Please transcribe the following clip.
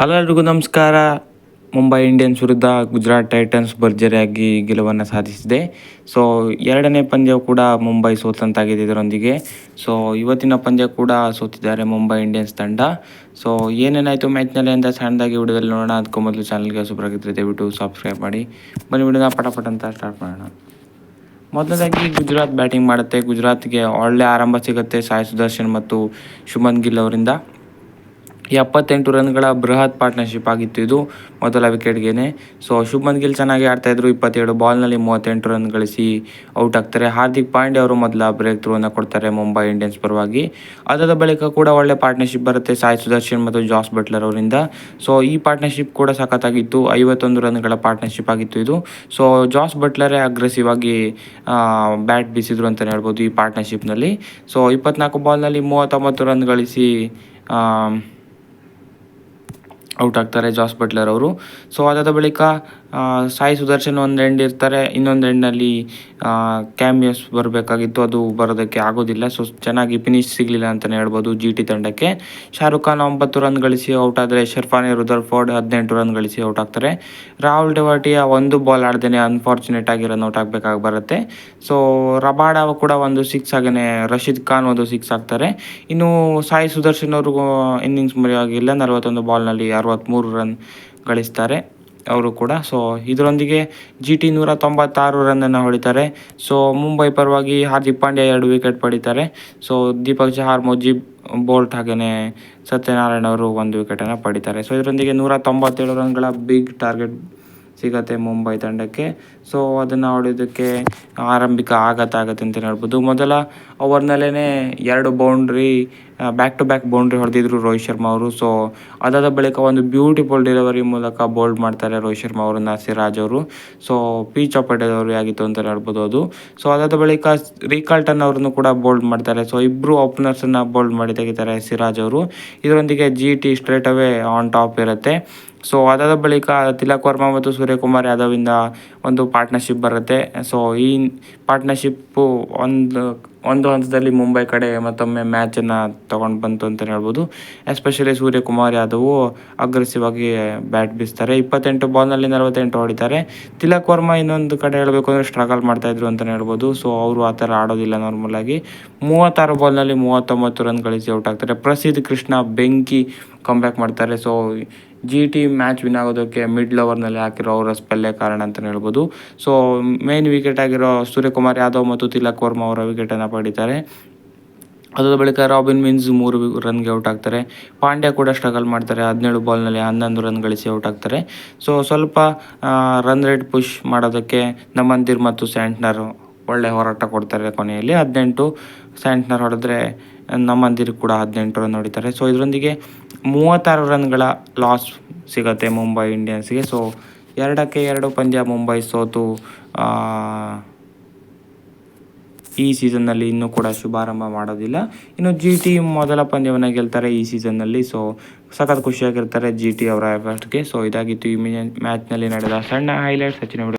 Hello ಎಲ್ರಿಗೂ ನಮಸ್ಕಾರ. Mumbai Indians ವಿರುದ್ಧ ಗುಜರಾತ್ ಟೈಟನ್ಸ್ ಭರ್ಜರಿಯಾಗಿ ಗೆಲುವನ್ನು ಸಾಧಿಸಿದೆ. ಸೊ ಎರಡನೇ ಪಂದ್ಯ ಕೂಡ ಮುಂಬೈ ಸೋತಂತಾಗಿದೆ ಇದರೊಂದಿಗೆ. ಸೊ ಇವತ್ತಿನ ಪಂದ್ಯ ಕೂಡ ಸೋತಿದ್ದಾರೆ ಮುಂಬೈ ಇಂಡಿಯನ್ಸ್ ತಂಡ. ಸೊ ಏನೇನಾಯಿತು ಮ್ಯಾಚ್ನಲ್ಲಿ ಅಂತ ಸಣ್ಣದಾಗಿ ವಿಡಿಯೋದಲ್ಲಿ ನೋಡೋಣ. ಅದಕ್ಕೂ ಮೊದಲು ಚಾನಲ್ಗೆ ಹೊಸಬರಾಗಿದ್ದರೆ ದಯವಿಟ್ಟು ಸಬ್ಸ್ಕ್ರೈಬ್ ಮಾಡಿ. ಬನ್ನಿ ವಿಡಿಯೋನ ಪಟ ಅಂತ ಸ್ಟಾರ್ಟ್ ಮಾಡೋಣ. ಮೊದಲದಾಗಿ ಗುಜರಾತ್ ಬ್ಯಾಟಿಂಗ್ ಮಾಡುತ್ತೆ. ಗುಜರಾತ್ಗೆ ಒಳ್ಳೆ ಆರಂಭ ಸಿಗುತ್ತೆ ಸಾಯಿ ಸುದರ್ಶನ್ ಮತ್ತು ಶುಭ್ಮನ್ ಗಿಲ್ ಅವರಿಂದ. 78 ರನ್ಗಳ ಬೃಹತ್ ಪಾರ್ಟ್ನರ್ಶಿಪ್ ಆಗಿತ್ತು ಇದು ಮೊದಲ ವಿಕೆಟ್ಗೆ. ಸೊ ಶುಭ್ಮನ್ ಗಿಲ್ ಚೆನ್ನಾಗಿ ಆಡ್ತಾಯಿದ್ರು. 27 ಬಾಲ್ನಲ್ಲಿ 38 ರನ್ ಗಳಿಸಿ ಔಟ್ ಆಗ್ತಾರೆ. ಹಾರ್ದಿಕ್ ಪಾಂಡ್ಯ ಅವರು ಮೊದಲ ಬ್ರೇಕ್ ಥ್ರೂವನ್ನು ಕೊಡ್ತಾರೆ ಮುಂಬೈ ಇಂಡಿಯನ್ಸ್ ಪರವಾಗಿ. ಅದಾದ ಬಳಿಕ ಕೂಡ ಒಳ್ಳೆ ಪಾರ್ಟ್ನರ್ಶಿಪ್ ಬರುತ್ತೆ ಸಾಯಿ ಸುದರ್ಶನ್ ಮತ್ತು ಜಾಸ್ ಬಟ್ಲರ್ ಅವರಿಂದ. ಸೊ ಈ ಪಾರ್ಟ್ನರ್ಶಿಪ್ ಕೂಡ ಸಖತ್ತಾಗಿತ್ತು. 51 ರನ್ಗಳ ಪಾರ್ಟ್ನರ್ಶಿಪ್ ಆಗಿತ್ತು ಇದು. ಸೊ ಜಾಸ್ ಬಟ್ಲರೇ ಅಗ್ರೆಸಿವ್ ಆಗಿ ಬ್ಯಾಟ್ ಬೀಸಿದ್ರು ಅಂತಲೇ ಹೇಳ್ಬೋದು ಈ ಪಾರ್ಟ್ನರ್ಶಿಪ್ನಲ್ಲಿ. ಸೊ 24 ಬಾಲ್ನಲ್ಲಿ 39 ರನ್ ಗಳಿಸಿ ಔಟ್ ಆಗ್ತಾರೆ ಜಾಸ್ ಬಟ್ಲರ್ ಅವರು. ಸೊ ಅದಾದ ಬಳಿಕ ಸಾಯಿ ಸುದರ್ಶನ್ ಒಂದು ಎಂಡ್ ಇರ್ತಾರೆ. ಇನ್ನೊಂದು ಎಂಡ್ನಲ್ಲಿ ಕ್ಯಾಮಿಯಸ್ ಬರಬೇಕಾಗಿತ್ತು, ಅದು ಬರೋದಕ್ಕೆ ಆಗೋದಿಲ್ಲ. ಸೊ ಚೆನ್ನಾಗಿ ಫಿನಿಶ್ ಸಿಗಲಿಲ್ಲ ಅಂತಲೇ ಹೇಳ್ಬೋದು GT ತಂಡಕ್ಕೆ. ಶಾರುಖ್ ಖಾನ್ 9 ರನ್ ಗಳಿಸಿ ಔಟ್ ಆದರೆ ಶರ್ಫಾನಿ ರುದರ್ಫೋರ್ಡ್ 18 ರನ್ ಗಳಿಸಿ ಔಟ್ ಆಗ್ತಾರೆ. ರಾಹುಲ್ ಟೆವಾಟಿಯಾ ಒಂದು ಬಾಲ್ ಆಡ್ದೇನೆ ಅನ್ಫಾರ್ಚುನೇಟ್ ಆಗಿ ರನ್ ಔಟ್ ಆಗಬೇಕಾಗಿ ಬರುತ್ತೆ. ಸೊ ರಬಾಡ ಕೂಡ ಒಂದು 6 ಹಾಗೆಯೇ ರಶೀದ್ ಖಾನ್ ಒಂದು 6 ಆಗ್ತಾರೆ. ಇನ್ನು ಸಾಯಿ ಸುದರ್ಶನ್ ಅವರು ಇನ್ನಿಂಗ್ಸ್ ಮರೆಯಾಗಿಲ್ಲ. 41 ಬಾಲ್ನಲ್ಲಿ 63 ರನ್ ಗಳಿಸ್ತಾರೆ ಅವರು ಕೂಡ. ಸೊ ಇದರೊಂದಿಗೆ GT 196 ರನ್ನನ್ನು ಹೊಡಿತಾರೆ. ಸೊ ಮುಂಬೈ ಪರವಾಗಿ ಹಾರ್ದಿಕ್ ಪಾಂಡ್ಯ 2 ವಿಕೆಟ್ ಪಡಿತಾರೆ. ಸೊ ದೀಪಕ್ ಚಹಾರ್, ಮುಜೀಬ್ ಬೋಲ್ಟ್ ಹಾಗೆಯೇ ಸತ್ಯನಾರಾಯಣ ಅವರು 1 ವಿಕೆಟನ್ನು ಪಡಿತಾರೆ. ಸೊ ಇದರೊಂದಿಗೆ 197 ರನ್ಗಳ ಬಿಗ್ ಟಾರ್ಗೆಟ್ ಸಿಗತ್ತೆ ಮುಂಬೈ ತಂಡಕ್ಕೆ. ಸೊ ಅದನ್ನು ಹೊಡೆಯೋದಕ್ಕೆ ಆರಂಭಿಕ ಆಘಾತ ಆಗುತ್ತೆ ಅಂತಲೇ ಹೇಳ್ಬೋದು. ಮೊದಲ ಓವರ್ನಲ್ಲೇ 2 boundary back to back boundary ಹೊಡೆದಿದ್ರು ರೋಹಿತ್ ಶರ್ಮಾ ಅವರು. ಸೊ ಅದಾದ ಬಳಿಕ ಒಂದು ಬ್ಯೂಟಿಫುಲ್ ಡೆಲಿವರಿ ಮೂಲಕ ಬೋಲ್ಡ್ ಮಾಡ್ತಾರೆ ರೋಹಿತ್ ಶರ್ಮಾ ಅವರನ್ನು ಸಿರಾಜ್ ಅವರು. ಸೊ ಪಿಚ್ ಆಫ್ ಡೆಲಿವರಿ ಆಗಿತ್ತು ಅಂತಲೇ ಹೇಳ್ಬೋದು ಅದು. ಸೊ ಅದಾದ ಬಳಿಕ ರಿಕಾಲ್ಟನ್ ಅವ್ರನ್ನು ಕೂಡ ಬೋಲ್ಡ್ ಮಾಡ್ತಾರೆ. ಸೊ ಇಬ್ಬರು ಓಪನರ್ಸನ್ನು ಬೋಲ್ಡ್ ಮಾಡಿ ತೆಗಿತಾರೆ ಸಿರಾಜ್ ಅವರು. ಇದರೊಂದಿಗೆ GT straight away on top ಇರುತ್ತೆ. ಸೊ ಅದಾದ ಬಳಿಕ ತಿಲಕ್ ವರ್ಮಾ ಮತ್ತು ಸೂರ್ಯಕುಮಾರ್ ಯಾದವಿಂದ ಒಂದು ಪಾರ್ಟ್ನರ್ಶಿಪ್ ಬರುತ್ತೆ. ಸೊ ಈ ಪಾರ್ಟ್ನರ್ಶಿಪ್ಪು ಒಂದು ಹಂತದಲ್ಲಿ ಮುಂಬೈ ಕಡೆ ಮತ್ತೊಮ್ಮೆ ಮ್ಯಾಚನ್ನು ತೊಗೊಂಡು ಬಂತು ಅಂತಲೇ ಹೇಳ್ಬೋದು. ಎಸ್ಪೆಷಲಿ ಸೂರ್ಯಕುಮಾರ್ ಯಾದವ್ ಅಗ್ರೆಸಿವ್ ಆಗಿ ಬ್ಯಾಟ್ ಬೀಸ್ತಾರೆ. 28 ಬಾಲ್ನಲ್ಲಿ 48 ಹೊಡಿತಾರೆ. ತಿಲಕ್ ವರ್ಮಾ ಇನ್ನೊಂದು ಕಡೆ ಹೇಳಬೇಕು ಅಂದರೆ ಸ್ಟ್ರಗಲ್ ಮಾಡ್ತಾಯಿದ್ರು ಅಂತಲೇ ಹೇಳ್ಬೋದು. ಸೊ ಅವರು ಆ ಥರ ಆಡೋದಿಲ್ಲ ನಾರ್ಮಲಾಗಿ. 36 ಬಾಲ್ನಲ್ಲಿ 39 ರನ್ ಗಳಿಸಿ ಔಟ್ ಆಗ್ತಾರೆ. ಪ್ರಸಿದ್ಧ ಕೃಷ್ಣ ಬೆಂಕಿ ಕಂಬ್ಯಾಕ್ ಮಾಡ್ತಾರೆ. ಸೊ GT ಮ್ಯಾಚ್ ವಿನ್ ಆಗೋದಕ್ಕೆ ಮಿಡ್ಲ್ ಓವರ್ನಲ್ಲಿ ಹಾಕಿರೋ ಅವರ ಸ್ಪೆಲ್ಲೇ ಕಾರಣ ಅಂತಲೇ ಹೇಳ್ಬೋದು. ಸೊ ಮೇನ್ ವಿಕೆಟ್ ಆಗಿರೋ ಸೂರ್ಯಕುಮಾರ್ ಯಾದವ್ ಮತ್ತು ತಿಲಕ್ ವರ್ಮಾ ಅವರ ವಿಕೆಟನ್ನು ಪಡಿತಾರೆ. ಅದಾದ ಬಳಿಕ ರಾಬಿನ್ ಮಿನ್ಸ್ 3 ರನ್ಗೆ ಔಟ್ ಆಗ್ತಾರೆ. ಪಾಂಡ್ಯ ಕೂಡ ಸ್ಟ್ರಗಲ್ ಮಾಡ್ತಾರೆ. 17 ಬಾಲ್ನಲ್ಲಿ 11 ರನ್ ಗಳಿಸಿ ಔಟ್ ಆಗ್ತಾರೆ. ಸೊ ಸ್ವಲ್ಪ ರನ್ ರೇಟ್ ಪುಷ್ ಮಾಡೋದಕ್ಕೆ ನಮಂದಿರ್ ಮತ್ತು ಸ್ಯಾಂಟ್ನರ್ ಒಳ್ಳೆ ಹೋರಾಟ ಕೊಡ್ತಾರೆ. ಕೊನೆಯಲ್ಲಿ 18 ಸ್ಯಾಂಟ್ನರ್ ಹೊಡೆದ್ರೆ ನಮಂದಿರ್ ಕೂಡ 18 ರನ್ ಹೊಡಿತಾರೆ. ಸೊ ಇದರೊಂದಿಗೆ 36 ರನ್ಗಳ ಲಾಸ್ ಸಿಗುತ್ತೆ ಮುಂಬೈ ಇಂಡಿಯನ್ಸ್ಗೆ. ಸೊ 2-2 ಪಂದ್ಯ ಮುಂಬೈ ಸೋತು ಈ ಸೀಸನ್ನಲ್ಲಿ ಇನ್ನೂ ಕೂಡ ಶುಭಾರಂಭ ಮಾಡೋದಿಲ್ಲ. ಇನ್ನು GT ಮೊದಲ ಪಂದ್ಯವನ್ನು ಗೆಲ್ತಾರೆ ಈ ಸೀಸನ್ನಲ್ಲಿ. ಸೊ ಸಖತ್ ಖುಷಿಯಾಗಿರ್ತಾರೆ GT ಅವರ ಎಫರ್ಟ್ಗೆ. ಸೊ ಇದಾಗಿತ್ತು ಈ ಮ್ಯಾಚ್ನಲ್ಲಿ ನಡೆದ ಸಣ್ಣ ಹೈಲೈಟ್ಸ್. ಹೆಚ್ಚಿನ